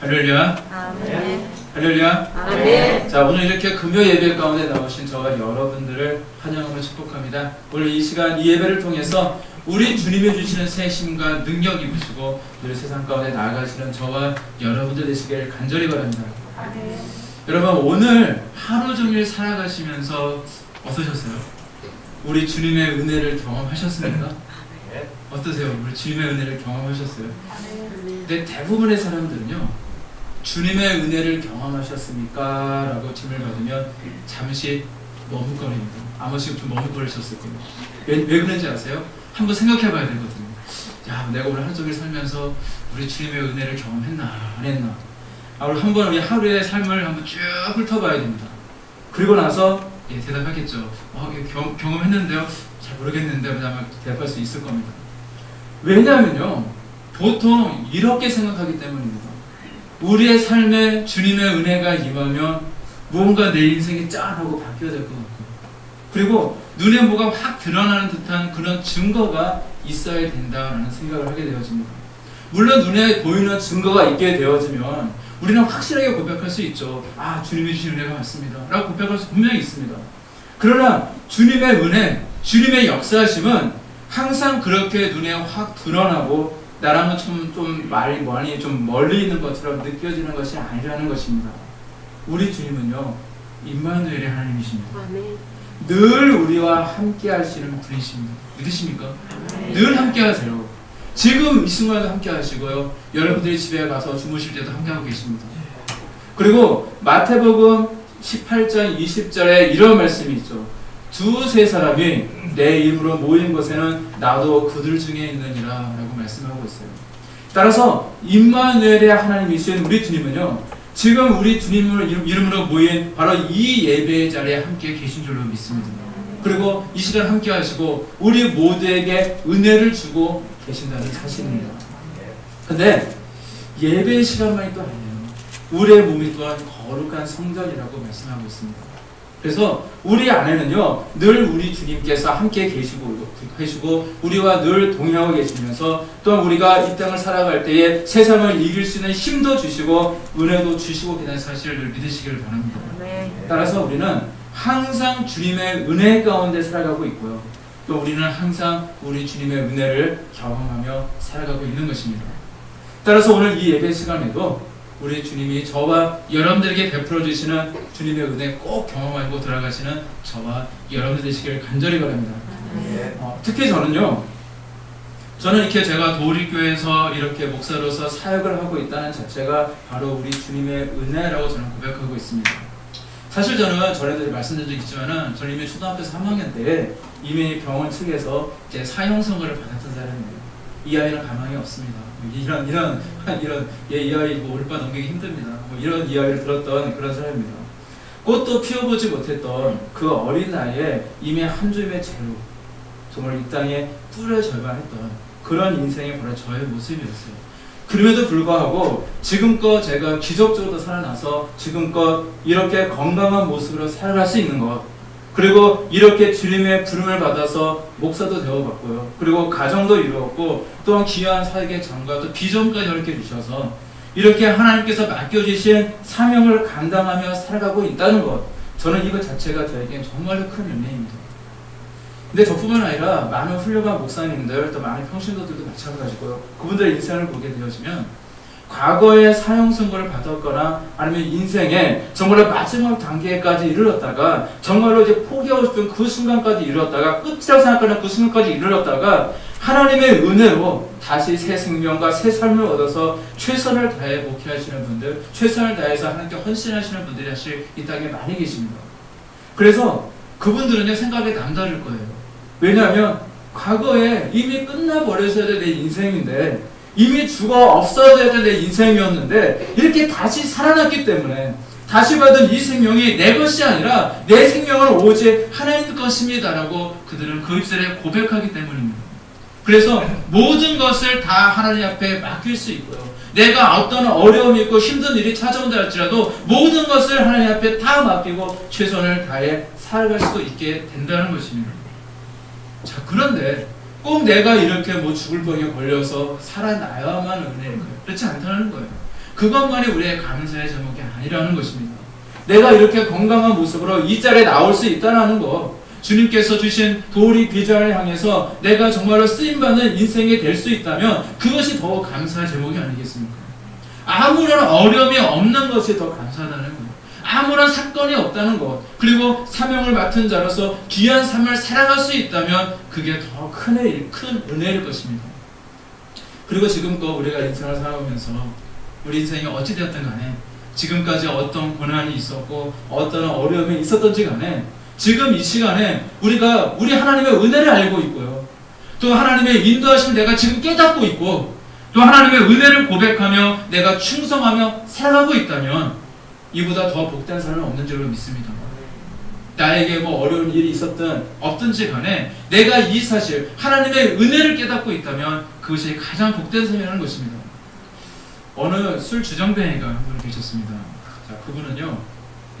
할렐루야. 아멘. 할렐루야. 아멘. 자, 오늘 이렇게 금요 예배 가운데 나오신 저와 여러분들을 환영하며 축복합니다. 오늘 이 시간 이 예배를 통해서 우리 주님이 주시는 새 힘과 능력 입으시고 늘 세상 가운데 나아가시는 저와 여러분들 되시길 간절히 바랍니다. 아멘. 여러분, 오늘 하루 종일 살아가시면서 어떠셨어요? 우리 주님의 은혜를 경험하셨습니까? 어떠세요? 우리 주님의 은혜를 경험하셨어요? 근데 대부분의 사람들은요, 주님의 은혜를 경험하셨습니까? 라고 질문을 받으면 잠시 머뭇거립니다. 아마 지금 좀 머뭇거리셨을 거예요. 왜 그런지 아세요? 한번 생각해 봐야 되거든요. 야, 내가 오늘 하루 종일 살면서 우리 주님의 은혜를 경험했나 안 했나, 한번 우리 하루의 삶을 한번 쭉 훑어봐야 됩니다. 그리고 나서 대답하겠죠. 경험했는데요, 잘 모르겠는데 아마 대답할 수 있을 겁니다. 왜냐하면요, 보통 이렇게 생각하기 때문입니다. 우리의 삶에 주님의 은혜가 임하면 무언가 내 인생이 짠 하고 바뀌어야 될 것 같고, 그리고 눈에 뭐가 확 드러나는 듯한 그런 증거가 있어야 된다라는 생각을 하게 되어집니다. 물론 눈에 보이는 증거가 있게 되어지면 우리는 확실하게 고백할 수 있죠. 아, 주님이 주신 은혜가 맞습니다 라고 고백할 수 분명히 있습니다. 그러나 주님의 은혜, 주님의 역사하심은 항상 그렇게 눈에 확 드러나고 나랑은 좀 많이 좀 멀리 있는 것처럼 느껴지는 것이 아니라는 것입니다. 우리 주님은요, 임마누엘의 하나님이십니다. 아멘. 늘 우리와 함께 하시는 분이십니다. 믿으십니까? 아멘. 늘 함께 하세요. 지금 이 순간도 함께 하시고요, 여러분들이 집에 가서 주무실 때도 함께 하고 계십니다. 그리고 마태복음 18장 20절에 이런 말씀이 있죠. 두세 사람이 내 이름으로 모인 곳에는 나도 그들 중에 있느니라 라고 말씀하고 있어요. 따라서 임마누엘의 하나님이신 우리 주님은요, 지금 우리 주님을 이름으로 모인 바로 이 예배의 자리에 함께 계신 줄로 믿습니다. 그리고 이 시간 함께 하시고 우리 모두에게 은혜를 주고 계신다는 사실입니다. 근데 예배의 시간만이 또 아니에요. 우리의 몸이 또한 거룩한 성전이라고 말씀하고 있습니다. 그래서 우리 안에는요, 늘 우리 주님께서 함께 계시고 우리와 늘 동행하고 계시면서 또한 우리가 이 땅을 살아갈 때에 세상을 이길 수 있는 힘도 주시고 은혜도 주시고 계시다는 사실을 늘 믿으시기를 바랍니다. 따라서 우리는 항상 주님의 은혜 가운데 살아가고 있고요, 또 우리는 항상 우리 주님의 은혜를 경험하며 살아가고 있는 것입니다. 따라서 오늘 이 예배 시간에도 우리 주님이 저와 여러분들에게 베풀어 주시는 주님의 은혜 꼭 경험하고 돌아가시는 저와 여러분들 되시길 간절히 바랍니다. 특히 저는 이렇게 제가 도우리교회에서 이렇게 목사로서 사역을 하고 있다는 자체가 바로 우리 주님의 은혜라고 저는 고백하고 있습니다. 사실 저는 전에도 말씀드린 적이 있지만은 저는 이미 초등학교 3학년 때 이미 병원 측에서 이제 사형 선고를 받았던 사람이에요. 이 아이는 가망이 없습니다. 이 아이 올바 넘기기 힘듭니다. 이런 이야기를 들었던 그런 사람입니다. 꽃도 피워보지 못했던 그 어린 나이에 이미 한 줌의 재로 정말 이 땅에 뿔에 절반했던 그런 인생이 바로 저의 모습이었어요. 그럼에도 불구하고 지금껏 제가 기적적으로 살아나서 지금껏 이렇게 건강한 모습으로 살아갈 수 있는 것, 그리고 이렇게 주님의 부름을 받아서 목사도 되어봤고요, 그리고 가정도 이루었고 또한 귀한 사역의 장과 또 비전까지 이렇게 주셔서 이렇게 하나님께서 맡겨주신 사명을 감당하며 살아가고 있다는 것, 저는 이것 자체가 저에겐 정말로 큰 은혜입니다. 근데 저뿐만 아니라 많은 훌륭한 목사님들, 또 많은 평신도들도 마찬가지고요, 그분들의 인생을 보게 되어지면 과거에 사형 선고를 받았거나 아니면 인생의 정말로 마지막 단계까지 이르렀다가 정말로 이제 포기하고 싶은 그 순간까지 이르렀다가 끝이라고 생각하는 그 순간까지 이르렀다가 하나님의 은혜로 다시 새 생명과 새 삶을 얻어서 최선을 다해 목회하시는 분들, 최선을 다해서 하나님께 헌신하시는 분들이 사실 이 땅에 많이 계십니다. 그래서 그분들은요, 생각이 남다를 거예요. 왜냐하면 과거에 이미 끝나버렸어야 될 내 인생인데, 이미 죽어 없어져야 될 내 인생이었는데 이렇게 다시 살아났기 때문에 다시 받은 이 생명이 내 것이 아니라 내 생명은 오직 하나님 것입니다 라고 그들은 그 입술에 고백하기 때문입니다. 그래서 모든 것을 다 하나님 앞에 맡길 수 있고요, 내가 어떤 어려움이 있고 힘든 일이 찾아온다 할지라도 모든 것을 하나님 앞에 다 맡기고 최선을 다해 살아갈 수도 있게 된다는 것입니다. 자, 그런데 꼭 내가 이렇게 죽을 병에 걸려서 살아나야만 은혜인 거예요. 그렇지 않다는 거예요. 그것만이 우리의 감사의 제목이 아니라는 것입니다. 내가 이렇게 건강한 모습으로 이 자리에 나올 수 있다는 것, 주님께서 주신 도리 비전을 향해서 내가 정말로 쓰임받는 인생이 될 수 있다면 그것이 더 감사의 제목이 아니겠습니까? 아무런 어려움이 없는 것이 더 감사하다는 것, 아무런 사건이 없다는 것, 그리고 사명을 맡은 자로서 귀한 삶을 살아갈 수 있다면 그게 더 큰 은혜일 것입니다. 그리고 지금껏 우리가 인생을 살아오면서 우리 인생이 어찌 되었든 간에 지금까지 어떤 고난이 있었고 어떤 어려움이 있었던지 간에 지금 이 시간에 우리가 우리 하나님의 은혜를 알고 있고요, 또 하나님의 인도하심을 내가 지금 깨닫고 있고, 또 하나님의 은혜를 고백하며 내가 충성하며 살아가고 있다면 이보다 더 복된 삶은 없는 줄로 믿습니다. 나에게 뭐 어려운 일이 있었든 없든지 간에 내가 이 사실 하나님의 은혜를 깨닫고 있다면 그것이 가장 복된 삶이라는 것입니다. 어느 술 주정뱅이가 한 분 계셨습니다. 자, 그분은요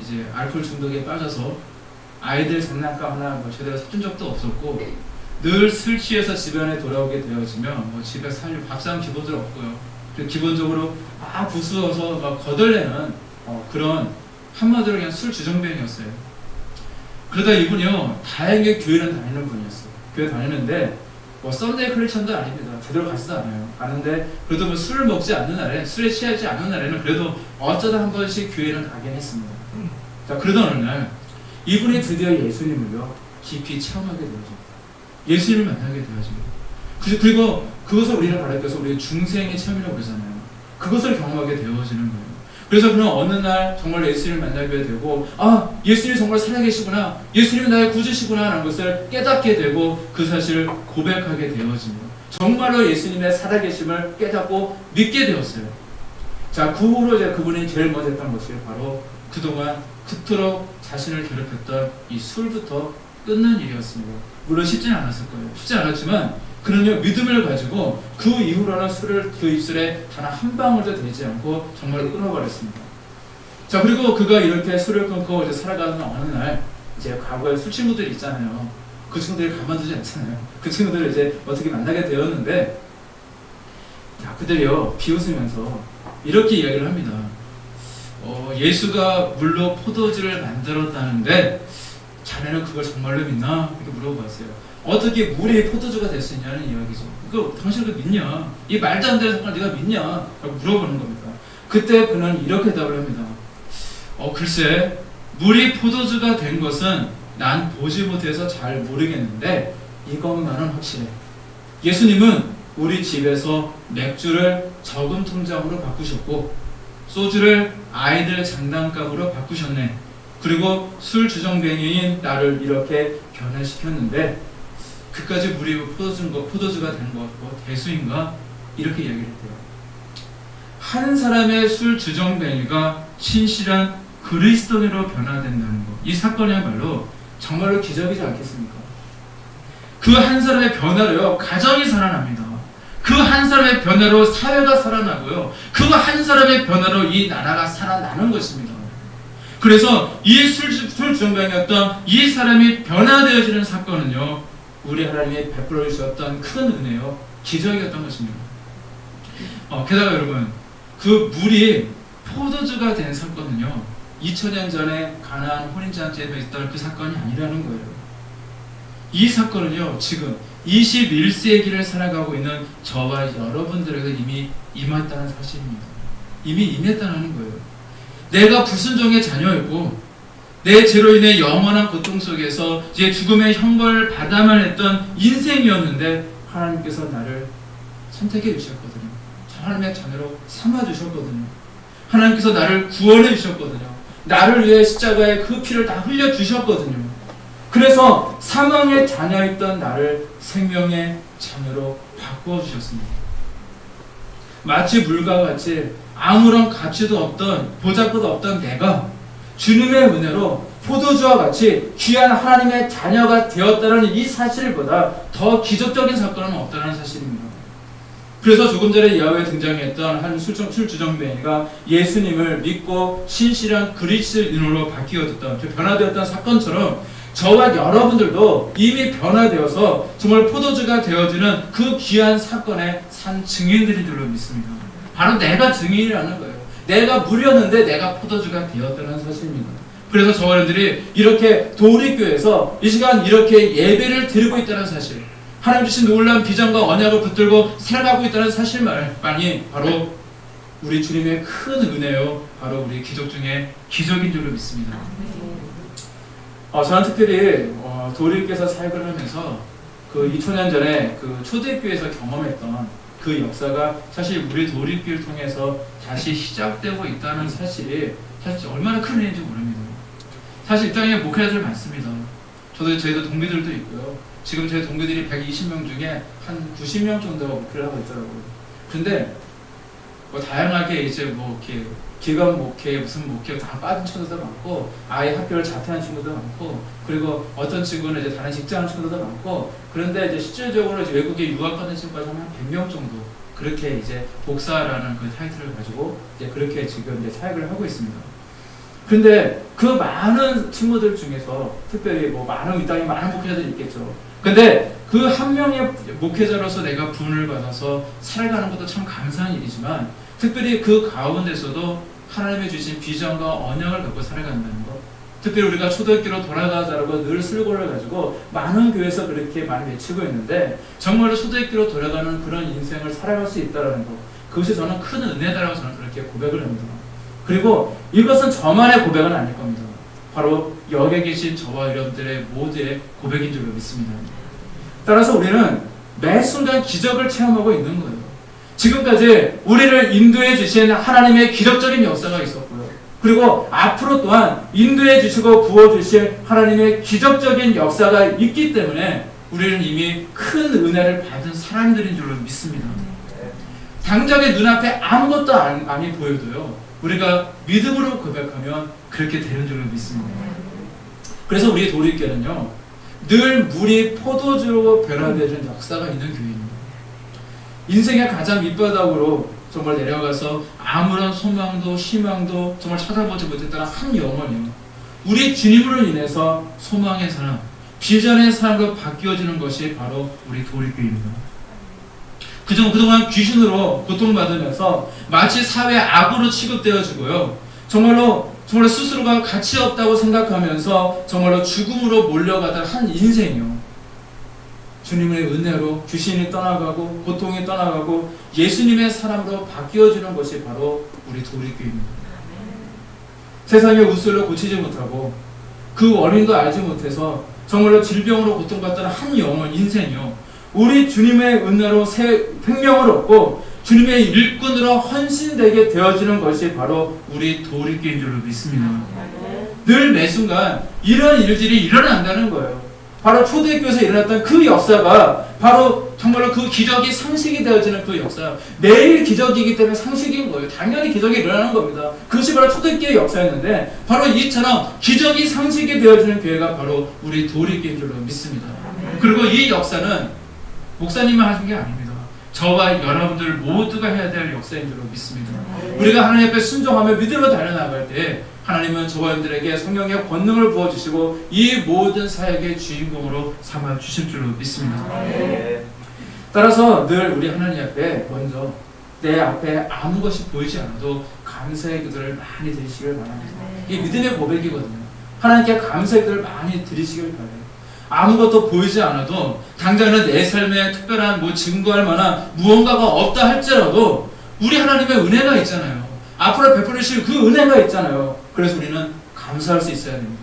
이제 알코올 중독에 빠져서 아이들 장난감 하나 뭐 제대로 사준 적도 없었고 늘 술 취해서 집안에 돌아오게 되어지면 뭐 집에 살 밥상 기본적으로 없고요. 기본적으로 막 부수어서 막 거덜내는 그런 한마디로 그냥 술 주정뱅이였어요. 그러다 이분이요 다행히 교회는 다니는 분이었어요. 교회 다니는데 뭐 썬데이 크리스천도 아닙니다. 제대로 가지도 않아요. 가는데 그래도 뭐 술을 먹지 않는 날에, 술에 취하지 않는 날에는 그래도 어쩌다 한 번씩 교회는 가긴 했습니다. 자, 그러던 어느 날 이분이 드디어 예수님을요 깊이 체험하게 되어집니다. 예수님을 만나게 되어집니다. 그리고 그것을 우리는 가르쳐서 우리의 중생의 체험이라고 그러잖아요. 그것을 경험하게 되어지는 거예요. 그래서 그는 어느 날 정말 예수님을 만나게 되고, 아, 예수님이 정말 살아계시구나, 예수님이 나의 구주시구나 라는 것을 깨닫게 되고 그 사실을 고백하게 되어집니다. 정말로 예수님의 살아계심을 깨닫고 믿게 되었어요. 자, 그 후로 이제 그분이 제일 먼저 했던 것이 바로 그동안 그토록 자신을 괴롭혔던 이 술부터 끊는 일이었습니다. 물론 쉽지는 않았을 거예요. 쉽지 않았지만 그는요 믿음을 가지고 그 이후로는 술을 그 입술에 단 한 방울도 되지 않고 정말 끊어버렸습니다. 자, 그리고 그가 이렇게 술을 끊고 이제 살아가는 어느 날 이제 과거에 술 친구들이 있잖아요. 그 친구들이 가만두지 않잖아요. 그 친구들을 이제 어떻게 만나게 되었는데, 자, 그들이요 비웃으면서 이렇게 이야기를 합니다. 예수가 물로 포도주를 만들었다는데 자네는 그걸 정말로 믿나? 이렇게 물어봤어요. 어떻게 물이 포도주가 될 수 있냐는 이야기죠. 그 당신 그 믿냐? 이 말도 안 되는 사건을 네가 믿냐? 라고 물어보는 겁니다. 그때 그는 이렇게 답을 합니다. 글쎄, 물이 포도주가 된 것은 난 보지 못해서 잘 모르겠는데 이것만은 확실해. 예수님은 우리 집에서 맥주를 저금 통장으로 바꾸셨고 소주를 아이들 장난감으로 바꾸셨네. 그리고 술 주정뱅이인 나를 이렇게 변화시켰는데 그까지 물이 포도주가 된 것, 대수인가? 이렇게 이야기를 했대요. 한 사람의 술 주정뱅이가 신실한 그리스도인으로 변화된다는 것, 이 사건이야말로 정말로 기적이지 않겠습니까? 그 한 사람의 변화로요 가정이 살아납니다. 그 한 사람의 변화로 사회가 살아나고요, 그 한 사람의 변화로 이 나라가 살아나는 것입니다. 그래서 이 술 주정뱅이였던 이 사람이 변화되어지는 사건은요 우리 하나님이 베풀어 주셨던 큰 은혜요 기적이었던 것입니다. 게다가 여러분, 그 물이 포도주가 된 사건은요 2000년 전에 가나안 혼인잔치에서 있던 그 사건이 아니라는 거예요. 이 사건은요 지금 21세기를 살아가고 있는 저와 여러분들에게 이미 임했다는 사실입니다. 이미 임했다는 거예요. 내가 불순종의 자녀였고 내 죄로 인해 영원한 고통 속에서 이제 죽음의 형벌을 받아만 했던 인생이었는데 하나님께서 나를 선택해 주셨거든요. 하나님의 자녀로 삼아 주셨거든요. 하나님께서 나를 구원해 주셨거든요. 나를 위해 십자가에 그 피를 다 흘려 주셨거든요. 그래서 사망의 자녀였던 나를 생명의 자녀로 바꾸어 주셨습니다. 마치 물과 같이 아무런 가치도 없던, 보잘것도 없던 내가 주님의 은혜로 포도주와 같이 귀한 하나님의 자녀가 되었다는 이 사실보다 더 기적적인 사건은 없다는 사실입니다. 그래서 조금 전에 이야기에 등장했던 한 술 주정뱅이가 예수님을 믿고 신실한 그리스도인으로 바뀌어졌던, 변화되었던 사건처럼 저와 여러분들도 이미 변화되어서 정말 포도주가 되어지는 그 귀한 사건의 산 증인들인 줄로 믿습니다. 바로 내가 증인이라는 거예요. 내가 물이었는데 내가 포도주가 되었다는 사실입니다. 그래서 저와 여러분들이 이렇게 도립교에서 이 시간 이렇게 예배를 드리고 있다는 사실, 하나님 주신 놀라운 비전과 언약을 붙들고 살아가고 있다는 사실만이 바로 우리 주님의 큰 은혜요, 바로 우리 기적 중에 기적인 줄로 믿습니다. 저는 특별히 도립교에서 사역을 하면서 그 2000년 전에 그 초대교회에서 경험했던 그 역사가 사실 우리 도립교를 통해서 다시 시작되고 있다는 사실이 사실 얼마나 큰 은혜인지 모릅니다. 사실 이 땅에 목회자들 많습니다. 저희도 동기들도 있고요. 지금 제 동기들이 120명 중에 한 90명 정도가 목회를 하고 있더라고요. 근데 뭐 다양하게 이제 뭐 이렇게 기관 목회, 무슨 목회 다 빠진 친구들도 많고, 아예 학교를 자퇴한 친구도 많고, 그리고 어떤 친구는 이제 다른 직장하는 친구들도 많고, 그런데 이제 실질적으로 이제 외국에 유학 가는 친구까지 한 100명 정도, 그렇게 이제 복사라는 그 타이틀을 가지고 이제 그렇게 지금 이제 사역을 하고 있습니다. 근데 그 많은 친구들 중에서 특별히 뭐 많은 이 땅에 많은 목회자들이 있겠죠. 근데 그 한 명의 목회자로서 내가 부름을 받아서 살아가는 것도 참 감사한 일이지만, 특별히 그 가운데서도 하나님의 주신 비전과 언약을 갖고 살아간다는 것, 특별히 우리가 초대교회로 돌아가자라고 늘 슬고를 가지고 많은 교회에서 그렇게 많이 외치고 있는데, 정말로 초대교회로 돌아가는 그런 인생을 살아갈 수 있다는 것, 그것이 저는 큰 은혜다라고 저는 그렇게 고백을 합니다. 그리고 이것은 저만의 고백은 아닐 겁니다. 바로 여기 계신 저와 여러분들의 모두의 고백인 줄로 믿습니다. 따라서 우리는 매 순간 기적을 체험하고 있는 거예요. 지금까지 우리를 인도해 주신 하나님의 기적적인 역사가 있었고요. 그리고 앞으로 또한 인도해 주시고 부어 주실 하나님의 기적적인 역사가 있기 때문에 우리는 이미 큰 은혜를 받은 사람들인 줄로 믿습니다. 당장의 눈앞에 아무것도 아니 보여도요, 우리가 믿음으로 고백하면 그렇게 되는 줄로 믿습니다. 그래서 우리 도립교회는요, 늘 물이 포도주로 변화되는 역사가 있는 교회입니다. 인생의 가장 밑바닥으로 정말 내려가서 아무런 소망도 희망도 정말 찾아보지 못했던 한 영혼이요, 우리 주님으로 인해서 소망의 사람, 비전의 사람으로 바뀌어지는 것이 바로 우리 도립교회입니다. 그동안 귀신으로 고통받으면서 마치 사회 악으로 취급되어지고요, 정말로 스스로가 가치 없다고 생각하면서 정말로 죽음으로 몰려가던 한 인생이요, 주님의 은혜로 귀신이 떠나가고 고통이 떠나가고 예수님의 사람으로 바뀌어지는 것이 바로 우리 도립교회입니다. 세상의 우슬로 고치지 못하고 그 원인도 알지 못해서 정말로 질병으로 고통받던 한 영혼 인생이요, 우리 주님의 은혜로 새 생명을 얻고 주님의 일꾼으로 헌신되게 되어지는 것이 바로 우리 도립교회인 줄로 믿습니다. 늘 매순간 이런 일들이 일어난다는 거예요. 바로 초대교회에서 일어났던 그 역사가 바로 정말로 그 기적이 상식이 되어지는 그 역사, 매일 기적이기 때문에 상식인 거예요. 당연히 기적이 일어나는 겁니다. 그것이 바로 초대교회의 역사였는데, 바로 이처럼 기적이 상식이 되어지는 교회가 바로 우리 도립교회인 줄로 믿습니다. 그리고 이 역사는 목사님만 하신 게 아닙니다. 저와 여러분들 모두가 해야 될 역사인 줄로 믿습니다. 우리가 하나님 앞에 순종하며 믿음으로 달려나갈 때 하나님은 저와 여러분들에게 성령의 권능을 부어주시고 이 모든 사역의 주인공으로 삼아주실 줄로 믿습니다. 따라서 늘 우리 하나님 앞에 먼저 내 앞에 아무 것이 보이지 않아도 감사의 기도를 많이 드리시길 바랍니다. 이게 믿음의 고백이거든요. 하나님께 감사의 기도를 많이 드리시길 바랍니다. 아무것도 보이지 않아도 당장은 내 삶에 특별한 뭐 증거할 만한 무언가가 없다 할지라도 우리 하나님의 은혜가 있잖아요. 앞으로 베풀으실 그 은혜가 있잖아요. 그래서 우리는 감사할 수 있어야 됩니다.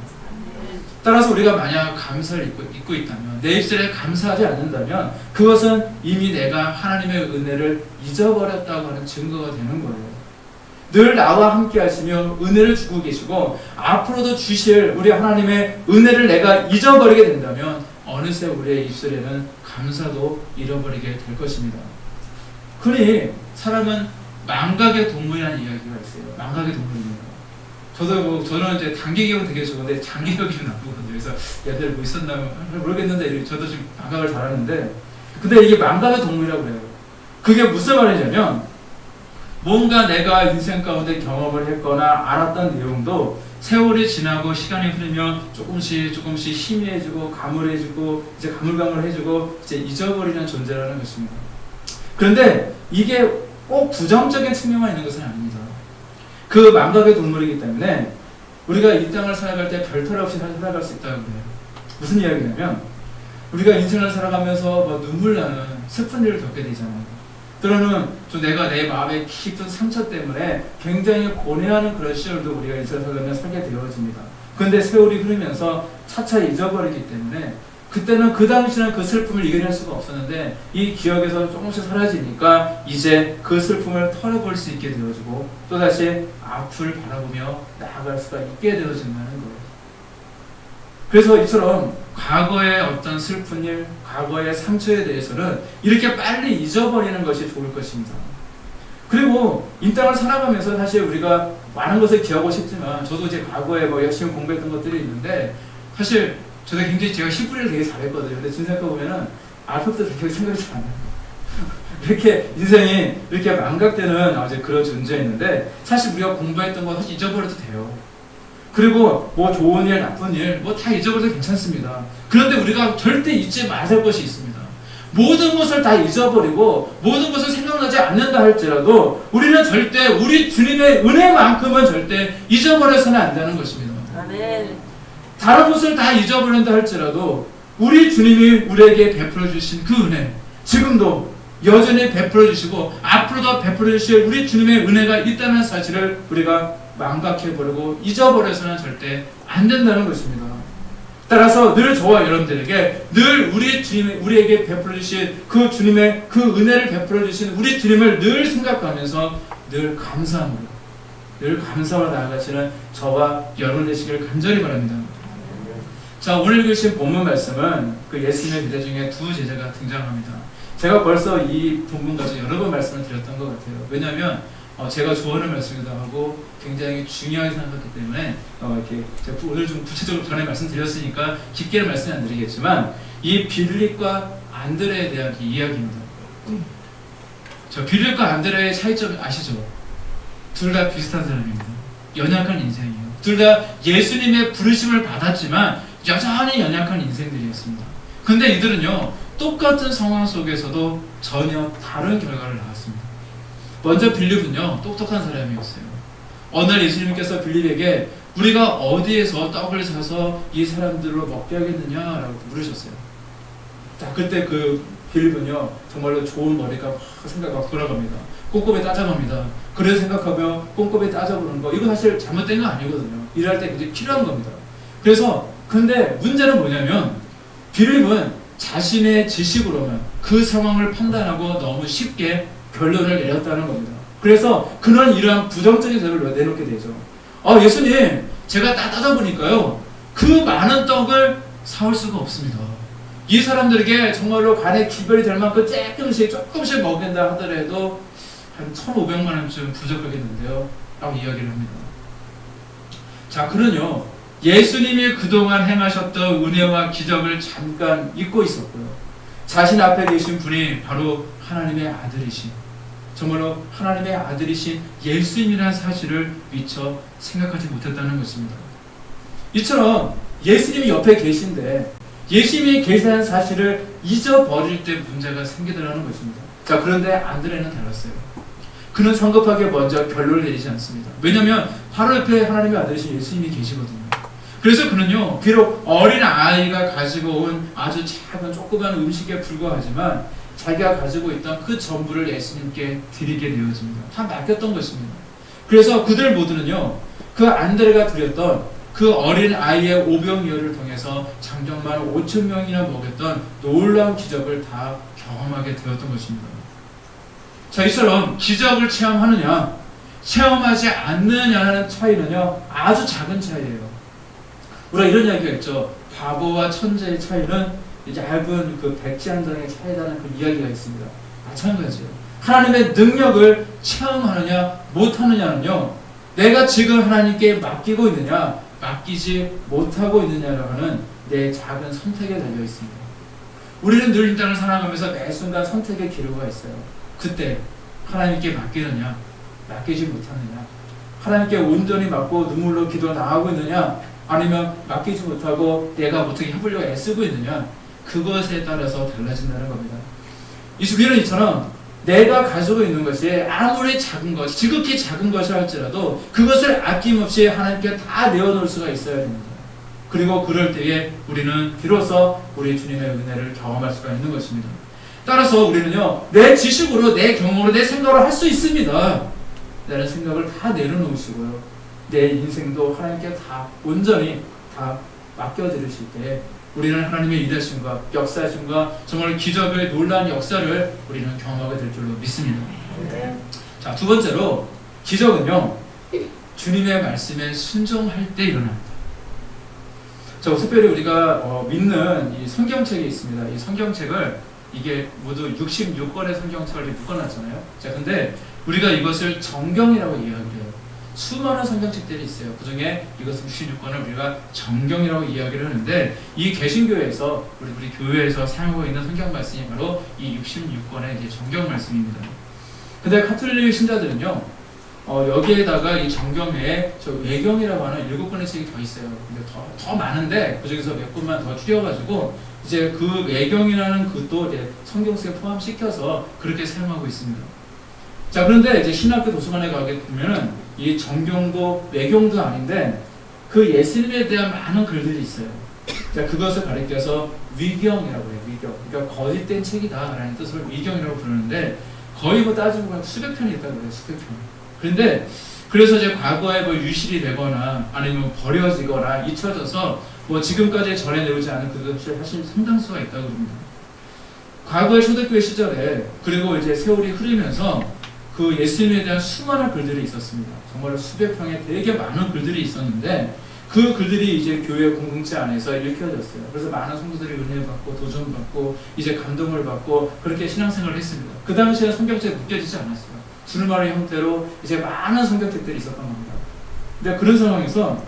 따라서 우리가 만약 감사를 잊고 있다면, 내 입술에 감사하지 않는다면 그것은 이미 내가 하나님의 은혜를 잊어버렸다고 하는 증거가 되는 거예요. 늘 나와 함께 하시며 은혜를 주고 계시고 앞으로도 주실 우리 하나님의 은혜를 내가 잊어버리게 된다면 어느새 우리의 입술에는 감사도 잃어버리게 될 것입니다. 그러니 사람은 망각의 동물이라는 이야기가 있어요. 망각의 동물입니다. 저는 이제 단기기억은 되게 좋은데 장기기억이 나쁘거든요. 그래서 얘들 뭐 있었나 모르겠는데 저도 지금 망각을 잘하는데, 근데 이게 망각의 동물이라고 그래요. 그게 무슨 말이냐면, 뭔가 내가 인생 가운데 경험을 했거나 알았던 내용도 세월이 지나고 시간이 흐르면 조금씩 희미해지고 가물해지고 이제 가물가물해지고 이제 잊어버리는 존재라는 것입니다. 그런데 이게 꼭 부정적인 측면만 있는 것은 아닙니다. 그 망각의 동물이기 때문에 우리가 이 땅을 살아갈 때 별탈 없이 살아갈 수 있다고 그래요. 무슨 이야기냐면 우리가 인생을 살아가면서 뭐 눈물 나는 슬픈 일을 겪게 되잖아요. 때로는 좀 내가 내 마음의 깊은 상처 때문에 굉장히 고뇌하는 그런 시절도 우리가 인생을 살아가면 살게 되어집니다. 그런데 세월이 흐르면서 차차 잊어버리기 때문에 그때는 그 당시는 그 슬픔을 이겨낼 수가 없었는데 이 기억에서 조금씩 사라지니까 이제 그 슬픔을 털어볼 수 있게 되어지고 또다시 앞을 바라보며 나아갈 수가 있게 되어진다는 거예요. 그래서 이처럼 과거의 어떤 슬픈 일, 과거의 상처에 대해서는 이렇게 빨리 잊어버리는 것이 좋을 것입니다. 그리고 이 땅을 살아가면서 사실 우리가 많은 것을 기억하고 싶지만 저도 이제 과거에 뭐 열심히 공부했던 것들이 있는데 사실 저도 굉장히 제가 시부리를 되게 잘했거든요. 근데 지금 생각해보면은 알파벳도 그렇게 생각이 잘 안 나요. 이렇게 인생이 이렇게 망각되는 아주 그런 존재였는데 사실 우리가 공부했던 거 사실 잊어버려도 돼요. 그리고 뭐 좋은 일, 나쁜 일, 뭐 다 잊어버려도 괜찮습니다. 그런데 우리가 절대 잊지 말아야 할 것이 있습니다. 모든 것을 다 잊어버리고 모든 것을 생각나지 않는다 할지라도 우리는 절대 우리 주님의 은혜만큼은 절대 잊어버려서는 안 되는 것입니다. 아멘. 다른 것을 다 잊어버린다 할지라도 우리 주님이 우리에게 베풀어 주신 그 은혜 지금도 여전히 베풀어 주시고 앞으로도 베풀어 주실 우리 주님의 은혜가 있다는 사실을 우리가 망각해버리고 잊어버려서는 절대 안 된다는 것입니다. 따라서 늘 저와 여러분들에게 늘 우리 주님이 우리에게 베풀어 주신 그 주님의 그 은혜를 베풀어 주신 우리 주님을 늘 생각하면서 늘 감사로 나아가시는 저와 여러분 되시기를 간절히 바랍니다. 자, 오늘 읽으신 본문 말씀은 그 예수님의 제자 중에 두 제자가 등장합니다. 제가 벌써 이 본문 가지고 여러 번 말씀을 드렸던 것 같아요. 왜냐하면 제가 좋아하는 말씀이기도 하고 굉장히 중요하게 생각했기 때문에 이렇게 제가 오늘 좀 구체적으로 전에 말씀드렸으니까 깊게는 말씀 안 드리겠지만 이 빌립과 안드레에 대한 이야기입니다. 저 빌립과 안드레의 차이점 아시죠? 둘 다 비슷한 사람입니다. 연약한 인생이에요. 둘 다 예수님의 부르심을 받았지만 여전히 연약한 인생들이었습니다. 근데 이들은요 똑같은 상황 속에서도 전혀 다른 결과를 낳았습니다. 먼저 빌립은요 똑똑한 사람이었어요. 어느 날 예수님께서 빌립에게 우리가 어디에서 떡을 사서 이 사람들로 먹게 하겠느냐라고 물으셨어요. 자, 그때 그 빌립은요 정말로 좋은 머리가 생각 돌아갑니다. 꼼꼼히 따져갑니다. 그래서 생각하며 꼼꼼히 따져보는 거 이거 사실 잘못된 거 아니거든요. 일할 때 굉장히 필요한 겁니다. 그래서 근데 문제는 뭐냐면 빌립은 자신의 지식으로만 그 상황을 판단하고 너무 쉽게 결론을 내렸다는 겁니다. 그래서 그는 이러한 부정적인 대답을 내놓게 되죠. 예수님 제가 따져보니까요 그 많은 떡을 사올 수가 없습니다. 이 사람들에게 정말로 간에 기별이 될 만큼 조금씩 먹인다 하더라도 한 1,500만 원쯤 부족하겠는데요 라고 이야기를 합니다. 자, 그는요 예수님이 그동안 행하셨던 은혜와 기적을 잠깐 잊고 있었고요. 자신 앞에 계신 분이 바로 하나님의 아들이신 정말로 하나님의 아들이신 예수님이라는 사실을 미처 생각하지 못했다는 것입니다. 이처럼 예수님이 옆에 계신데 예수님이 계시다는 사실을 잊어버릴 때 문제가 생기더라는 것입니다. 자, 그런데 안드레는 달랐어요. 그는 성급하게 먼저 결론을 내리지 않습니다. 왜냐하면 바로 옆에 하나님의 아들이신 예수님이 계시거든요. 그래서 그는요 비록 어린 아이가 가지고 온 아주 작은 조그만 음식에 불과하지만 자기가 가지고 있던 그 전부를 예수님께 드리게 되어집니다. 다 맡겼던 것입니다. 그래서 그들 모두는요 그 안드레가 드렸던 그 어린 아이의 오병이어를 통해서 장정만 5,000명이나 먹였던 놀라운 기적을 다 경험하게 되었던 것입니다. 자, 이처럼 기적을 체험하느냐 체험하지 않느냐는 차이는요 아주 작은 차이예요. 우리가 이런 이야기가 있죠. 바보와 천재의 차이는 얇은 그 백지 한 장의 차이라는 그 이야기가 있습니다. 마찬가지예요. 하나님의 능력을 체험하느냐 못하느냐는요 내가 지금 하나님께 맡기고 있느냐 맡기지 못하고 있느냐라고 하는 내 작은 선택에 달려 있습니다. 우리는 늘 이 땅을 살아가면서 매 순간 선택의 기로가 있어요. 그때 하나님께 맡기느냐 맡기지 못하느냐 하나님께 온전히 맡고 눈물로 기도 나가고 있느냐 아니면 맡기지 못하고 내가 어떻게 해보려고 애쓰고 있느냐 그것에 따라서 달라진다는 겁니다. 우리는 이처럼 내가 가지고 있는 것이 아무리 작은 것, 지극히 작은 것이 할지라도 그것을 아낌없이 하나님께 다 내어놓을 수가 있어야 됩니다. 그리고 그럴 때에 우리는 비로소 우리 주님의 은혜를 경험할 수가 있는 것입니다. 따라서 우리는요, 내 지식으로, 내 경험으로, 내 생각으로 할 수 있습니다. 나는 생각을 다 내려놓으시고요, 내 인생도 하나님께 다 온전히 다 맡겨드리실 때 우리는 하나님의 일하심과 역사하심과 정말 기적의 놀라운 역사를 우리는 경험하게 될 줄로 믿습니다. 자, 두 번째로 기적은요, 주님의 말씀에 순종할 때 일어납니다. 자, 특별히 우리가 믿는 이 성경책이 있습니다. 이 성경책을 이게 모두 66권의 성경책을 묶어놨잖아요. 자, 근데 우리가 이것을 정경이라고 이야기해요. 수많은 성경책들이 있어요. 그 중에 이것 66권을 우리가 정경이라고 이야기를 하는데, 이 개신교회에서 우리 교회에서 사용하고 있는 성경 말씀이 바로 이 66권의 이제 정경 말씀입니다. 근데 카톨릭 신자들은요, 여기에다가 이 정경 외에 저 외경이라고 하는 7권의 책이 더 있어요. 근데 더 많은데 그 중에서 몇 권만 더 추려가지고 이제 그 외경이라는 그것도 이제 성경 속에 포함시켜서 그렇게 사용하고 있습니다. 자, 그런데 이제 신학교 도서관에 가게 보면은 이 정경도 외경도 아닌데 그 예수님에 대한 많은 글들이 있어요. 자, 그것을 가리켜서 위경이라고 해요. 위경. 그러니까 거짓된 책이다라는 뜻으로 위경이라고 부르는데, 거의 뭐 따지고 보면 수백 편이 있다고 그래요. 수백 편. 그런데 그래서 이제 과거에 뭐 유실이 되거나 아니면 버려지거나 잊혀져서 뭐 지금까지 전해 내려오지 않은 그것이 사실 상당수가 있다고 합니다. 과거의 초대교회 시절에, 그리고 이제 세월이 흐르면서 그 예수님에 대한 수많은 글들이 있었습니다. 정말 수백 평의 되게 많은 글들이 있었는데 그 글들이 이제 교회 공동체 안에서 읽혀졌어요. 그래서 많은 성도들이 은혜 받고 도전 받고 이제 감동을 받고 그렇게 신앙생활을 했습니다. 그 당시에 성경책에 묶여지지 않았어요. 두루마리 형태로 이제 많은 성경책들이 있었던 겁니다. 근데 그런 상황에서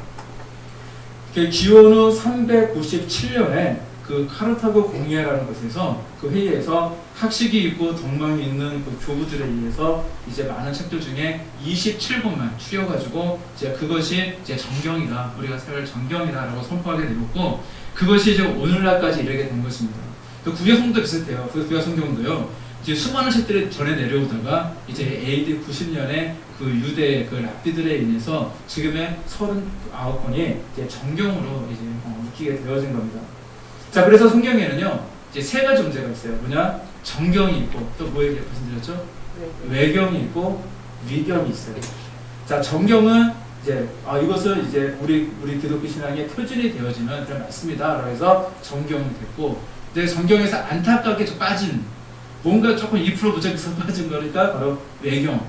기원후 397년에 그 카르타고 공회라는 곳에서 그 회의에서 학식이 있고 덕망이 있는 그 교부들에 의해서 이제 많은 책들 중에 27권만 추려가지고 이제 그것이 이제 정경이다, 우리가 생각할 정경이다라고 선포하게 되었고, 그것이 이제 오늘날까지 이르게 된 것입니다. 그 구약성경도 비슷해요. 그 구약성경도요, 이제 수많은 책들이 전해 내려오다가 이제 AD 90년에 그 유대 그 랍비들에 인해서 지금의 39권이 이제 정경으로 이제 묶이게 되어진 겁니다. 자, 그래서 성경에는요, 이제 세 가지 문제가 있어요. 뭐냐? 정경이 있고, 또 뭐에 말씀드렸죠? 외경이 있고, 위경이 있어요. 자, 정경은 이제, 이것은 이제 우리 기독교 신앙의 표준이 되어지는 그런 말씀이다. 그래서 정경이 됐고, 근데 성경에서 안타깝게 좀 빠진, 뭔가 조금 2% 부족해서 빠진 거니까 바로 외경으로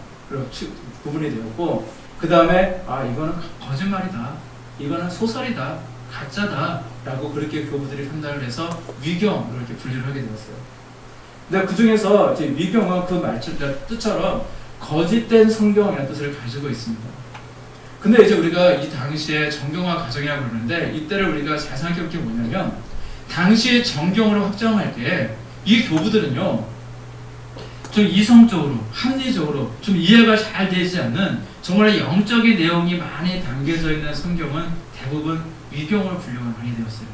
구분이 되었고, 그 다음에, 이거는 거짓말이다. 이거는 소설이다. 가짜다 라고 그렇게 교부들이 판단을 해서 위경으로 이렇게 분류를 하게 되었어요. 근데 그 중에서 이제 위경은 그 뜻처럼 거짓된 성경이라는 뜻을 가지고 있습니다. 근데 이제 우리가 이 당시에 정경화 과정이라고 그러는데, 이때를 우리가 잘 생각해 볼 게 뭐냐면, 당시에 정경으로 확정할 때 이 교부들은요, 좀 이성적으로, 합리적으로 좀 이해가 잘 되지 않는 정말 영적인 내용이 많이 담겨져 있는 성경은 대부분 위경으로 분류가 많이 되었어요.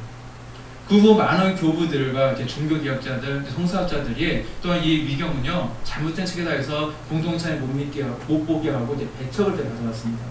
그 후 많은 교부들과 이제 종교개혁자들, 성사학자들이 또한 이 위경은요, 잘못된 책이다 해서 공동체에 못 보게 하고 이제 배척을 가져왔습니다.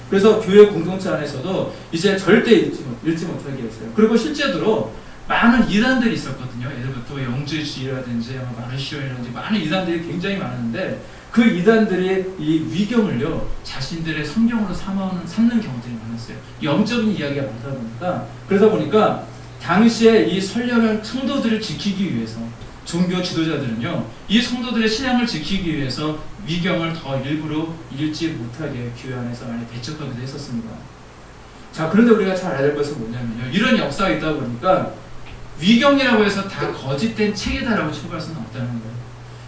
그래서 교회 공동체 안에서도 이제 절대 읽지 못하게 했어요. 그리고 실제로 많은 이단들이 있었거든요. 예를부터 영주주의라든지 마르시오라든지 많은 이단들이 굉장히 많았는데, 그 이단들이 이 위경을요, 자신들의 성경으로 삼는 경우들이 많았어요. 영적인 이야기가 많다 보니까. 그러다 보니까 당시에 이 선량한 성도들을 지키기 위해서 종교 지도자들은요, 이 성도들의 신앙을 지키기 위해서 위경을 더 일부러 읽지 못하게 교회 안에서 많이 배척하기도 했었습니다. 자, 그런데 우리가 잘 알아야 될 것은 뭐냐면요, 이런 역사가 있다 보니까 위경이라고 해서 다 거짓된 책이다라고称부할 수는 없다는 거예요.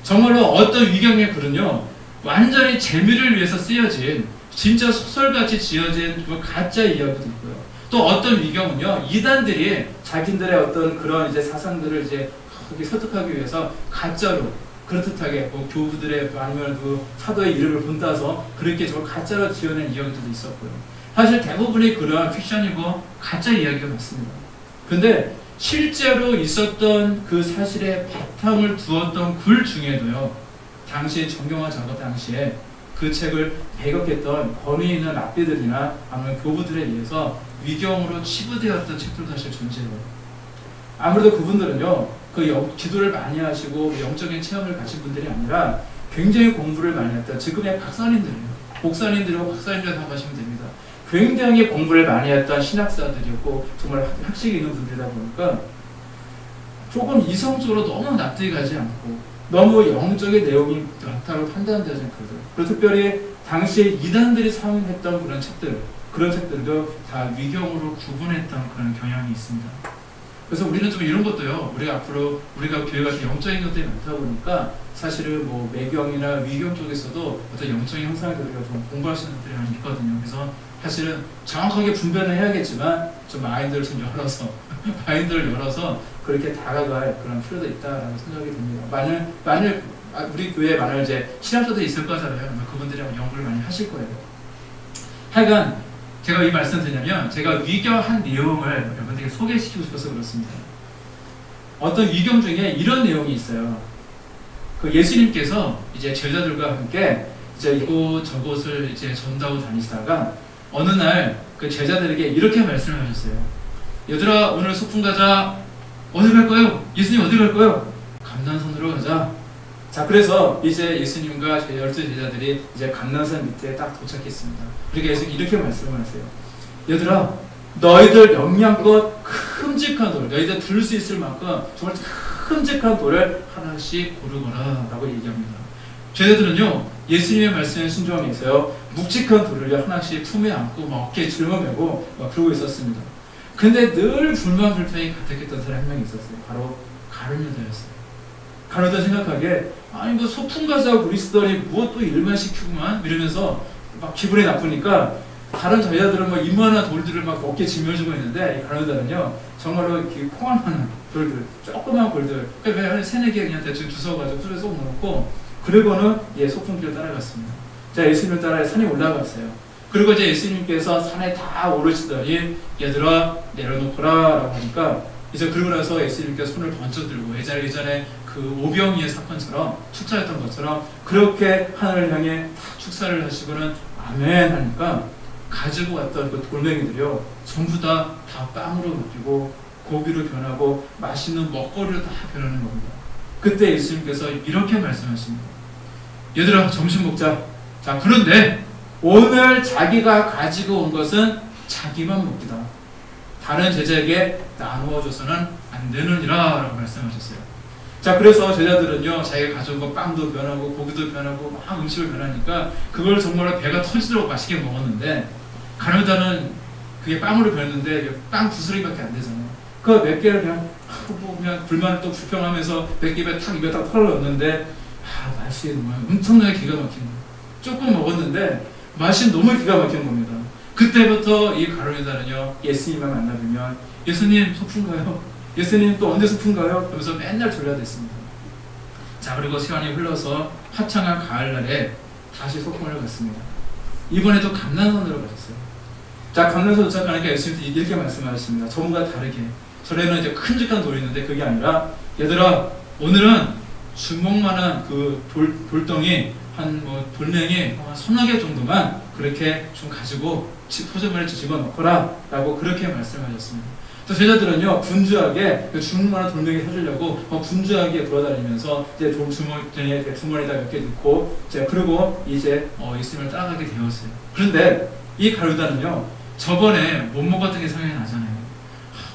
정말로 어떤 위경의 글은요, 완전히 재미를 위해서 쓰여진 진짜 소설같이 지어진 가짜 이야기도 있고요. 또 어떤 위경은요, 이단들이 자신들의 어떤 그런 이제 사상들을 이제 설득하기 위해서 가짜로 그럴듯하게 교부들의 아니면 그 사도의 이름을 본따서 그렇게 저걸 가짜로 지어낸 이야기들도 있었고요. 사실 대부분이 그런 픽션이고 가짜 이야기가 맞습니다. 근데 실제로 있었던 그 사실에 바탕을 두었던 글 중에도요, 당시 정경화 작업 당시에 그 책을 배격했던 권위 있는 랍비들이나 아니면 교부들에 의해서 위경으로 치부되었던 책들도 사실 존재해요. 아무래도 그분들은요, 기도를 많이 하시고 영적인 체험을 가진 분들이 아니라 굉장히 공부를 많이 했다. 지금의 박사님들이에요. 목사님들이고 박사님들 다 가시면 됩니다. 굉장히 공부를 많이 했던 신학사들이었고 정말 학식이 있는 분들이다 보니까 조금 이성적으로 너무 납득이 가지 않고 너무 영적인 내용이 많다고 판단되지 않거든요. 그리고 특별히 당시에 이단들이 사용했던 그런 책들도 다 위경으로 구분했던 그런 경향이 있습니다. 그래서 우리는 좀 이런 것도요, 우리가 앞으로 우리가 교회가 좀 영적인 것들이 많다 보니까 사실은 뭐 매경이나 위경 쪽에서도 어떤 영적인 형상을 우리가 좀 공부할 수 있는 것들이 많이 있거든요. 그래서 사실은 정확하게 분별을 해야겠지만 좀 마인드를 좀 열어서 마인드를 열어서 그렇게 다가갈 그런 필요도 있다라고 생각이 듭니다. 만일 우리 교회에 만약 이제 신학자들이 있을 거잖아요. 그분들이랑 연구를 많이 하실 거예요. 하여간 제가 이 말씀 드리냐면 제가 위경한 내용을 여러분들에게 소개시키고 싶어서 그렇습니다. 어떤 위경 중에 이런 내용이 있어요. 그 예수님께서 이제 제자들과 함께 이제 이곳 저곳을 이제 전도하고 다니시다가 어느 날 그 제자들에게 이렇게 말씀을 하셨어요. 얘들아, 오늘 소풍 가자. 어디 갈 거예요? 예수님 어디 갈 거예요? 감난산으로 가자. 자, 그래서 이제 예수님과 제 12제자들이 이제 감난산 밑에 딱 도착했습니다. 그러니까 예수님이 이렇게 말씀을 하세요. 얘들아, 너희들 영양껏 큼직한 돌, 너희들 들 수 있을 만큼 정말 큼직한 돌을 하나씩 고르거라 라고 얘기합니다. 제자들은요, 예수님의 말씀에 순종하기 위해서요, 묵직한 돌을 하나씩 품에 안고 막 어깨에 짊어매고 막 그러고 있었습니다. 근데 늘 불만불평이 가득했던 사람이 한 명 있었어요. 바로 가룟 유다였어요. 가룟 유다 생각하기에 아니 뭐 소풍 가자고 그리스도니 무엇 또 일만 시키고만 이러면서 막 기분이 나쁘니까 다른 제자들은 막 이만한 돌들을 막 어깨에 짊어지고 있는데 가룟 유다는요 정말로 이렇게 콩알만한 돌들, 조그만 돌들 왜 세네 개 그냥 대충 주워가지고 술에 쏙 넣고 그리고는 소풍길을 따라갔습니다. 자, 예수님을 따라 산에 올라갔어요. 그리고 이제 예수님께서 산에 다 오르시더니 얘들아 내려놓거라 라고 하니까 이제 그러고 나서 예수님께서 손을 번쩍 들고 예전에 그 오병이의 사건처럼 축사했던 것처럼 그렇게 하늘을 향해 다 축사를 하시고는 아멘 하니까 가지고 왔던 그 돌멩이들이요 전부 다 빵으로 바뀌고 고기로 변하고 맛있는 먹거리로 다 변하는 겁니다. 그때 예수님께서 이렇게 말씀하십니다. 얘들아 점심 먹자. 자, 그런데 오늘 자기가 가지고 온 것은 자기만 먹기다. 다른 제자에게 나누어줘서는 안 되느니라 라고 말씀하셨어요. 자, 그래서 제자들은요 자기가 가져온 거 빵도 변하고 고기도 변하고 막 음식을 변하니까 그걸 정말 배가 터지도록 맛있게 먹었는데 가룟 유다는 그게 빵으로 변했는데 빵 부스러기밖에 안 되잖아요. 그 몇 개를 그냥 불만을 또 불평하면서 몇 개를 탁 입에 딱 털어넣었는데 맛이 정말 엄청나게 기가 막힌 거예요. 조금 먹었는데 맛이 너무 기가 막힌 겁니다. 그때부터 이 가룟 유다는요 예수님만 만나면 예수님 소풍 가요? 예수님 또 언제 소풍 가요? 그러면서 맨날 졸라댔습니다. 자, 그리고 시간이 흘러서 화창한 가을날에 다시 소풍을 갔습니다. 이번에도 감난산으로 가셨어요. 자, 감난산 도착하니까 예수님이 이렇게 말씀하셨습니다. 전과 다르게 전에는 이제 큼직한 돌이 있는데 그게 아니라 얘들아 오늘은 주먹만한 그 돌덩이 한 돌멩이 한 서너 개 정도만 그렇게 좀 가지고 포장마차에 집어넣거라 라고 그렇게 말씀하셨습니다. 또 제자들은요 분주하게 그 주먹만한 돌멩이 사주려고 분주하게 돌아다니면서 이제 주머니에다 몇 개 넣고 그리고 이제 예수님을 따라가게 되었어요. 그런데 이 가룟 유다는요 저번에 못 먹었던 게 생각이 나잖아요.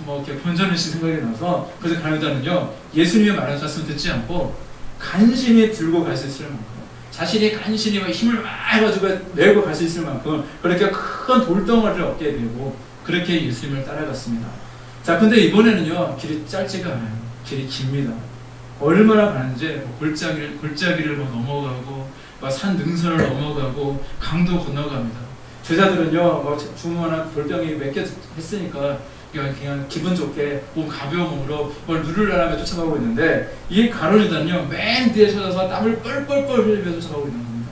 이렇게 본전의식 생각이 나서 그래서 가룟 유다는요 예수님의 말씀을 듣지 않고 간신히 들고 갈 수 있을 만큼 자신이 간신히 힘을 막 해가지고 메고 갈 수 있을 만큼 그렇게 큰 돌덩어리를 어깨에 메고 그렇게 예수님을 따라갔습니다. 자, 근데 이번에는요 길이 짧지가 않아요. 길이 깁니다. 얼마나 가는지 골짜기를 넘어가고 산 능선을 넘어가고 강도 건너갑니다. 제자들은요 주문한 돌덩이 몇 개 했으니까 그냥 기분 좋게 몸 가벼운 몸으로 뭘 누르려면 쫓아가고 있는데 이 가룟 유다는요 맨 뒤에 서서 땀을 뻘뻘뻘 흘리면서 쫓아가고 있는 겁니다.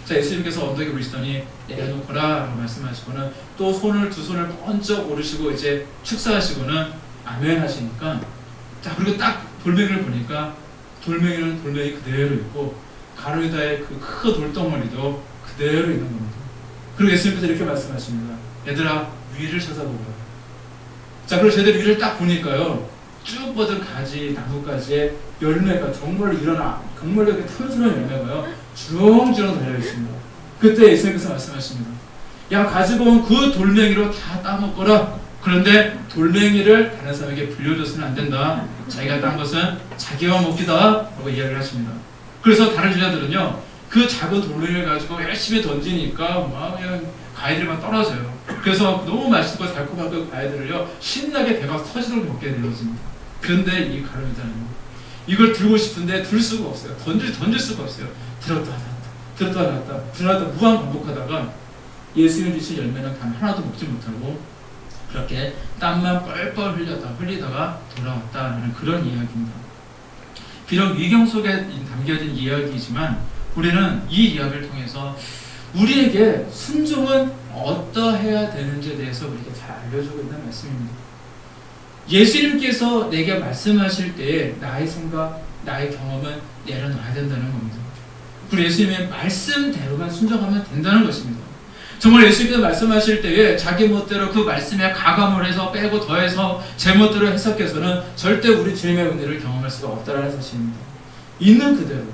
자, 예수님께서 언덕에 오르시더니 내려놓거라 라고 말씀하시고는 또 두 손을 번쩍 오르시고 이제 축사하시고는 아멘 하시니까 자, 그리고 딱 돌멩이를 보니까 돌멩이는 돌멩이 그대로 있고 가로유다의 그 큰 돌덩어리도 그대로 있는 겁니다. 그리고 예수님께서 이렇게 말씀하십니다. 얘들아, 위를 쳐다보라. 자, 그리고 제대로 위를 딱 보니까요, 쭉 뻗은 가지, 나뭇가지에 열매가 정말로 일어나, 정말로 이렇게 탐스러운 열매가요, 주렁주렁 달려있습니다. 그때 예수님께서 말씀하십니다. 야, 가지고 온 그 돌멩이로 다 따먹거라. 그런데 돌멩이를 다른 사람에게 불려줘서는 안 된다. 자기가 딴 것은 자기가 먹기다. 라고 이야기를 하십니다. 그래서 다른 제자들은요, 그 작은 돌멩이를 가지고 열심히 던지니까 막 그냥 과일들이 막 떨어져요. 그래서 너무 맛있고 달콤한 그 과일들을요, 신나게 배가 터지도록 먹게 되어집니다. 그런데 이 가룟유다는 이걸 들고 싶은데 들 수가 없어요. 던질 수가 없어요. 들었다 놨다, 들었다 놨다, 들었다 무한 반복하다가 예수님 주신 열매는 단 하나도 먹지 못하고 그렇게 땀만 뻘뻘 흘리다가 돌아왔다는 그런 이야기입니다. 비록 위경 속에 담겨진 이야기이지만 우리는 이 이야기를 통해서 우리에게 순종은 어떠해야 되는지에 대해서 우리에게 잘 알려주고 있는 말씀입니다. 예수님께서 내게 말씀하실 때에 나의 생각, 나의 경험은 내려놔야 된다는 겁니다. 그리고 예수님의 말씀대로만 순종하면 된다는 것입니다. 정말 예수님께서 말씀하실 때에 자기 멋대로 그 말씀에 가감을 해서 빼고 더해서 제 멋대로 해석해서는 절대 우리 주님의 은혜를 경험할 수가 없다는 사실입니다. 있는 그대로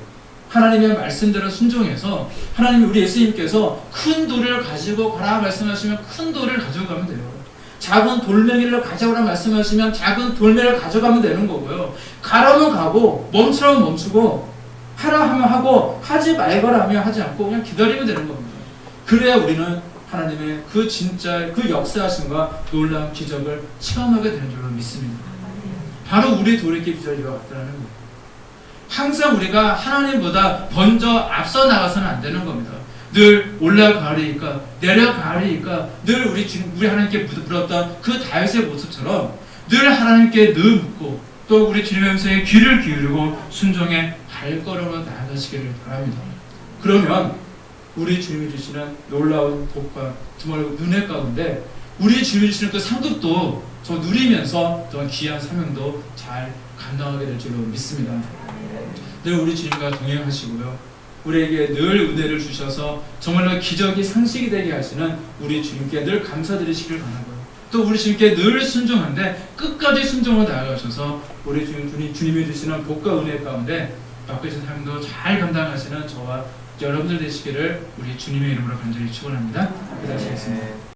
하나님의 말씀대로 순종해서 하나님, 우리 예수님께서 큰 돌을 가지고 가라 말씀하시면 큰 돌을 가지고 가면 돼요. 작은 돌멩이를 가져오라 말씀하시면 작은 돌멩이를 가져가면 되는 거고요. 가라면 가고 멈추라면 멈추고 하라 하면 하고 하지 말거라 하면 하지 않고 그냥 기다리면 되는 겁니다. 그래야 우리는 하나님의 그 진짜 그 역사하심과 놀라운 기적을 체험하게 되는 줄로 믿습니다. 바로 우리 돌이킬 비전이 이와 같다는 거예요. 항상 우리가 하나님보다 먼저 앞서 나가서는 안 되는 겁니다. 늘 올라가리니까 내려가리니까 늘 우리 하나님께 물었던 그 다윗의 모습처럼 늘 하나님께 늘 묻고 또 우리 주님의 음성에 귀를 기울이고 순종의 발걸음으로 나아가시기를 바랍니다. 그러면 우리 주님이 주시는 놀라운 복과 정말 은혜 가운데 우리 주님이 주시는 그 상급도 저 누리면서 또 귀한 사명도 잘 감당하게 될 줄로 믿습니다. 늘 우리 주님과 동행하시고요, 우리에게 늘 은혜를 주셔서 정말로 기적이 상식이 되게 하시는 우리 주님께 늘 감사드리시길 바라고요. 또 우리 주님께 늘 순종한데 끝까지 순종을 나아가셔서 우리 주님이 주시는 복과 은혜 가운데 맡겨진 삶도 잘 감당하시는 저와 여러분들 되시기를 우리 주님의 이름으로 간절히 축원합니다. 기도하시겠습니다.